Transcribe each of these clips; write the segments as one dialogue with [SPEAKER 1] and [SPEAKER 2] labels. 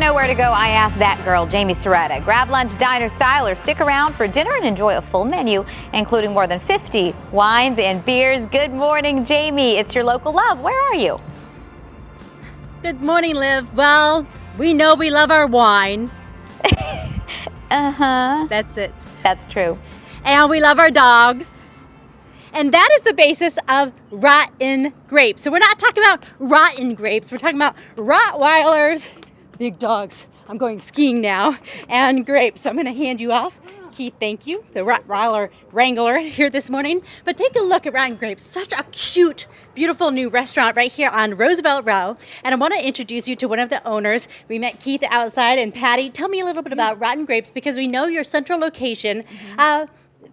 [SPEAKER 1] know where to go? I asked that girl, Jaime Cerreta. Grab lunch diner style or stick around for dinner and enjoy a full menu, including more than 50 wines and beers. Good morning, Jaime. It's your local love. Where are you?
[SPEAKER 2] Good morning, Liv. Well, we know we love our wine. That's it.
[SPEAKER 1] That's true.
[SPEAKER 2] And we love our dogs. And that is the basis of Rott N Grapes. So we're not talking about rotten grapes. We're talking about Rottweilers, big dogs. I'm going skiing now, and grapes. So I'm going to hand you off. Keith, thank you, the Rottweiler Wrangler here this morning. But take a look at Rott N Grapes. Such a cute, beautiful new restaurant right here on Roosevelt Row. And I want to introduce you to one of the owners. We met Keith outside, and Patty, tell me a little bit about Rott N Grapes, because we know your central location.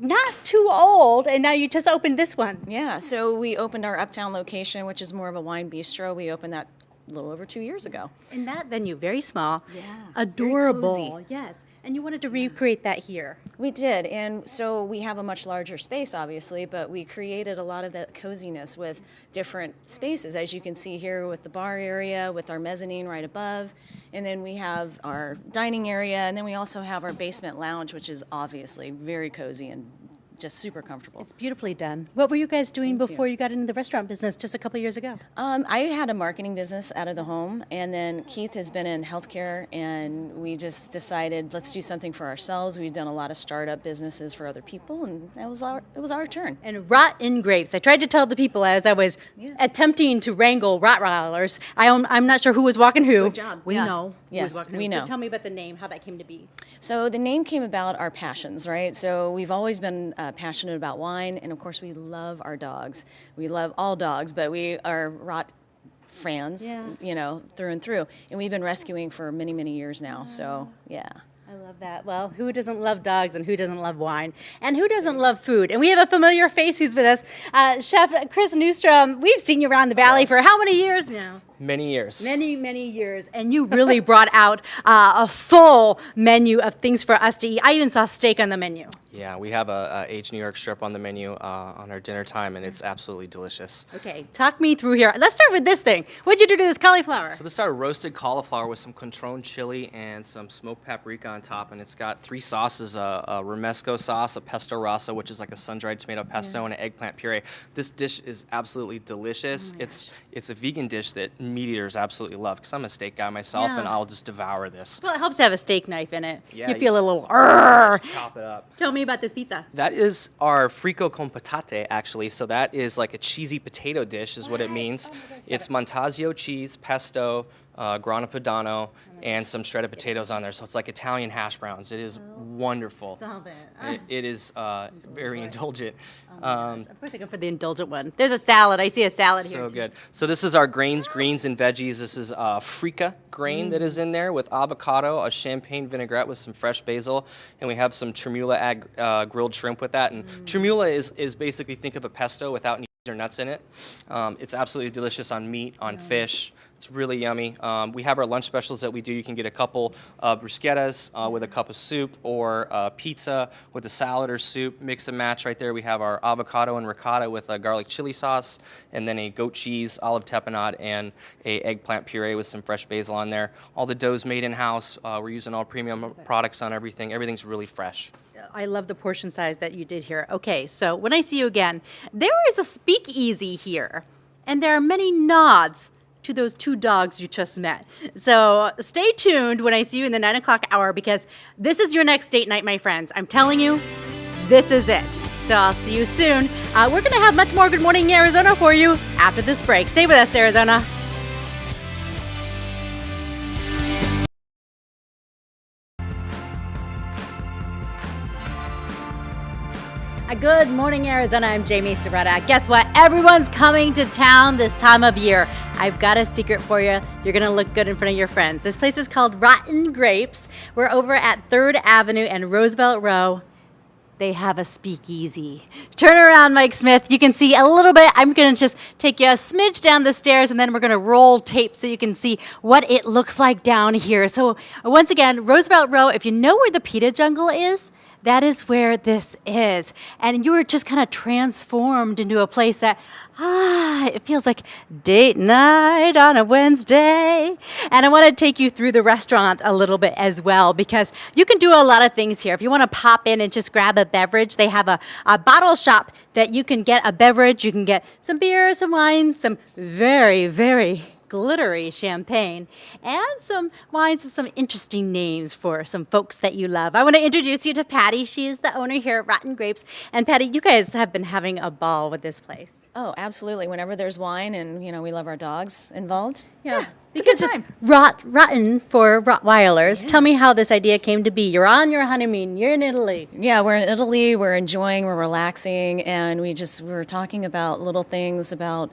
[SPEAKER 2] Not too old, and now you just opened this one.
[SPEAKER 3] Yeah, so we opened our Uptown location, which is more of a wine bistro. We opened that a little over 2 years ago.
[SPEAKER 2] And that venue, very small,
[SPEAKER 3] Yeah,
[SPEAKER 2] adorable.
[SPEAKER 3] very cozy.
[SPEAKER 2] Yes, and you wanted to recreate that here.
[SPEAKER 3] We did, and so we have a much larger space, obviously, but we created a lot of that coziness with different spaces, as you can see here with the bar area, with our mezzanine right above, and then we have our dining area, and then we also have our basement lounge, which is obviously very cozy and just super comfortable.
[SPEAKER 2] It's beautifully done. What were you guys doing before you got into the restaurant business just a couple years ago?
[SPEAKER 3] I had a marketing business out of the home, and then Keith has been in healthcare, and we just decided let's do something for ourselves. We've done a lot of startup businesses for other people, and it was our turn.
[SPEAKER 2] And Rott N Grapes. I tried to tell the people as I was attempting to wrangle Rottweilers. I'm not sure who was walking who.
[SPEAKER 3] Good job.
[SPEAKER 2] We
[SPEAKER 3] Yeah.
[SPEAKER 2] know. who
[SPEAKER 3] Yes,
[SPEAKER 2] was walking
[SPEAKER 3] we
[SPEAKER 2] who.
[SPEAKER 3] know.
[SPEAKER 2] But tell me about the name, how that came to be.
[SPEAKER 3] So the name came about our passions, right? So we've always been passionate about wine, and of course we love our dogs. We love all dogs, but we are Rott fans, through and through. And we've been rescuing for many, many years now, so yeah.
[SPEAKER 2] I love that. Well, who doesn't love dogs, and who doesn't love wine, and who doesn't love food? And we have a familiar face who's with us, Chef Chris Newstrom. We've seen you around the valley for how many years now?
[SPEAKER 4] Many years.
[SPEAKER 2] Many, many years. And you really brought out a full menu of things for us to eat. I even saw steak on the menu.
[SPEAKER 4] Yeah, we have a aged New York strip on the menu on our dinner time, and it's absolutely delicious.
[SPEAKER 2] Okay, talk me through here. Let's start with this thing. What'd you do to this cauliflower?
[SPEAKER 4] So this is our roasted cauliflower with some controne chili and some smoked paprika on top, and it's got 3 sauces, a romesco sauce, a pesto rosso, which is like a sun-dried tomato pesto, and an eggplant puree. This dish is absolutely delicious. It's a vegan dish that meat eaters absolutely love, because I'm a steak guy myself, and I'll just devour this.
[SPEAKER 2] Well, it helps to have a steak knife in it.
[SPEAKER 4] Yeah,
[SPEAKER 2] you feel a little,
[SPEAKER 4] chop it up.
[SPEAKER 2] Tell me about this pizza.
[SPEAKER 4] That is our frico con patate, actually. So that is like a cheesy potato dish is what it means. It's Montasio cheese, pesto, grana padano, and some shredded potatoes on there. So it's like Italian hash browns. It is wonderful.
[SPEAKER 2] Stop it.
[SPEAKER 4] It is very indulgent.
[SPEAKER 2] Of course I go for the indulgent one. There's a salad. I see a salad here.
[SPEAKER 4] So good. So this is our grains, greens, and veggies. This is frica grain that is in there with avocado, a champagne vinaigrette with some fresh basil, and we have some tremula grilled shrimp with that. And tremula is basically, think of a pesto without any or nuts in it. It's absolutely delicious on meat, on fish. It's really yummy. We have our lunch specials that we do. You can get a couple of bruschettas with a cup of soup, or pizza with a salad or soup. Mix and match right there. We have our avocado and ricotta with a garlic chili sauce, and then a goat cheese, olive tapenade, and a eggplant puree with some fresh basil on there. All the dough's made in-house. We're using all premium products on everything. Everything's really fresh.
[SPEAKER 2] I love the portion size that you did here. Okay, so when I see you again, there is a speakeasy here, and there are many nods to those 2 dogs you just met. So stay tuned when I see you in the 9 o'clock hour, because this is your next date night, my friends. I'm telling you, this is it. So I'll see you soon. We're going to have much more Good Morning Arizona for you after this break. Stay with us, Arizona. Good morning, Arizona. I'm Jaime Cerreta. Guess what? Everyone's coming to town this time of year. I've got a secret for you. You're going to look good in front of your friends. This place is called Rott N Grapes. We're over at 3rd Avenue and Roosevelt Row. They have a speakeasy. Turn around, Mike Smith. You can see a little bit. I'm going to just take you a smidge down the stairs, and then we're going to roll tape so you can see what it looks like down here. So once again, Roosevelt Row, if you know where the pita jungle is, that is where this is. And you were just kind of transformed into a place that It feels like date night on a Wednesday. And I want to take you through the restaurant a little bit as well, because you can do a lot of things here. If you want to pop in and just grab a beverage, they have a bottle shop that you can get a beverage. You can get some beer, some wine, some very, very glittery champagne, and some wines with some interesting names for some folks that you love. I want to introduce you to Patty. She is the owner here at Rott N Grapes. And Patty, you guys have been having a ball with this place.
[SPEAKER 3] Oh, absolutely. Whenever there's wine and, we love our dogs involved.
[SPEAKER 2] Yeah.
[SPEAKER 1] It's a good time.
[SPEAKER 2] Rotten for Rottweilers. Tell me how this idea came to be. You're on your honeymoon. You're in Italy.
[SPEAKER 3] Yeah, we're in Italy. We're enjoying, we're relaxing, and we were talking about little things about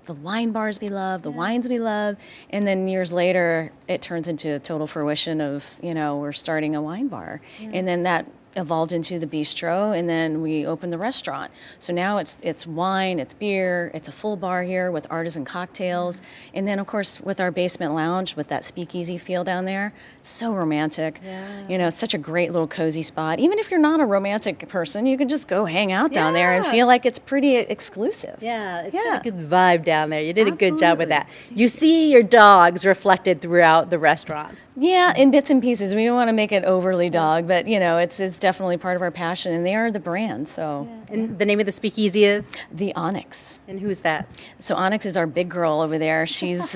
[SPEAKER 3] the wine bars we love, the wines we love, and then years later, it turns into total fruition of, we're starting a wine bar. And then that evolved into the bistro, and then we opened the restaurant. So now it's wine, it's beer, it's a full bar here with artisan cocktails, and then of course with our basement lounge with that speakeasy feel down there. It's so romantic. It's such a great little cozy spot. Even if you're not a romantic person, you can just go hang out down there and feel like it's pretty exclusive.
[SPEAKER 2] It's got a good vibe down there. You did a good job with that. You see your dogs reflected throughout the restaurant.
[SPEAKER 3] Yeah, in bits and pieces. We don't want to make it overly dog, but it's definitely part of our passion, and they are the brand. So,
[SPEAKER 2] And the name of the speakeasy is?
[SPEAKER 3] The Onyx.
[SPEAKER 2] And who's that?
[SPEAKER 3] So Onyx is our big girl over there. She's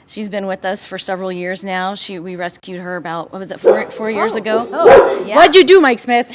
[SPEAKER 3] she's been with us for several years now. We rescued her about, what was it, four years ago?
[SPEAKER 2] Yeah. What'd you do, Mike Smith?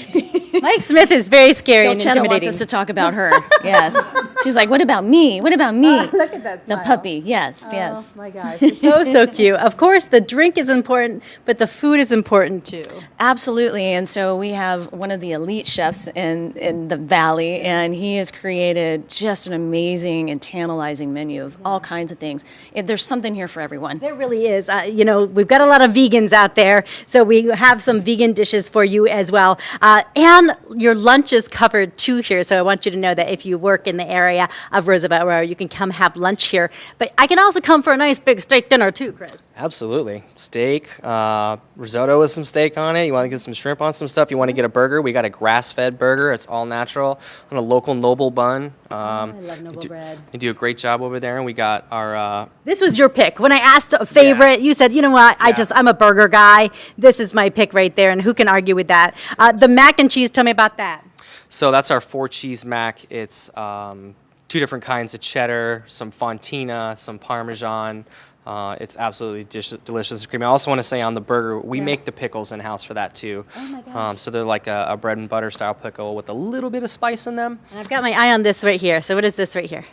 [SPEAKER 2] Mike Smith is very scary and
[SPEAKER 3] Chetta wants
[SPEAKER 2] intimidating.
[SPEAKER 3] us to talk about her. Yes. She's like, what about me? What about me?
[SPEAKER 2] Look at that
[SPEAKER 3] The
[SPEAKER 2] smile.
[SPEAKER 3] puppy. Yes, yes.
[SPEAKER 2] Oh my gosh, it's so cute. Of course, the drink is important, but the food is important too.
[SPEAKER 3] Absolutely. And so we have one of the elite chefs in the Valley, and he has created just an amazing and tantalizing menu of all kinds of things. There's something here for everyone.
[SPEAKER 2] There really is. We've got a lot of vegans out there, so we have some vegan dishes for you as well. And your lunch is covered too here, so I want you to know that if you work in the area of Roosevelt Row, you can come have lunch here. But I can also come for a nice big steak dinner too, Chris.
[SPEAKER 4] Absolutely. Steak, risotto with some steak on it. You want to get some shrimp on some stuff. You want to get a burger. We got a grass-fed burger. It's all natural on a local Noble bun.
[SPEAKER 2] I love Noble bread.
[SPEAKER 4] They do a great job over there. And we got our...
[SPEAKER 2] This was your pick. When I asked a favorite, you said, you know what, I'm a burger guy. This is my pick right there, and who can argue with that? The mac and cheese, tell me about that.
[SPEAKER 4] So that's our 4-cheese mac. It's 2 different kinds of cheddar, some fontina, some Parmesan. It's absolutely delicious and creamy. I also want to say on the burger, we make the pickles in-house for that too.
[SPEAKER 2] Oh my gosh.
[SPEAKER 4] So they're like a bread and butter style pickle with a little bit of spice in them.
[SPEAKER 2] And I've got my eye on this right here. So what is this right here?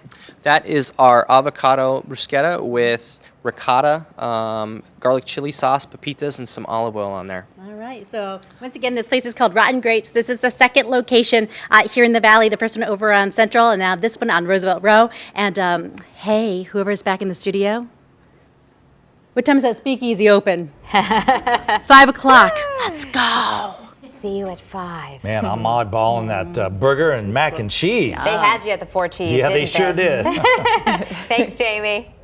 [SPEAKER 4] That is our Avocado Bruschetta with ricotta, garlic chili sauce, pepitas, and some olive oil on there.
[SPEAKER 2] All right. So once again, this place is called Rott N Grapes. This is the second location here in the Valley. The first one over on Central, and now this one on Roosevelt Row. And hey, whoever's back in the studio, what time is that speakeasy open? 5 o'clock. Let's go.
[SPEAKER 1] See you at 5.
[SPEAKER 5] Man, I'm oddballing that burger and mac and cheese.
[SPEAKER 1] They had you at the 4 cheese.
[SPEAKER 5] Yeah, they
[SPEAKER 1] didn't
[SPEAKER 5] sure did.
[SPEAKER 1] Thanks, Jamie.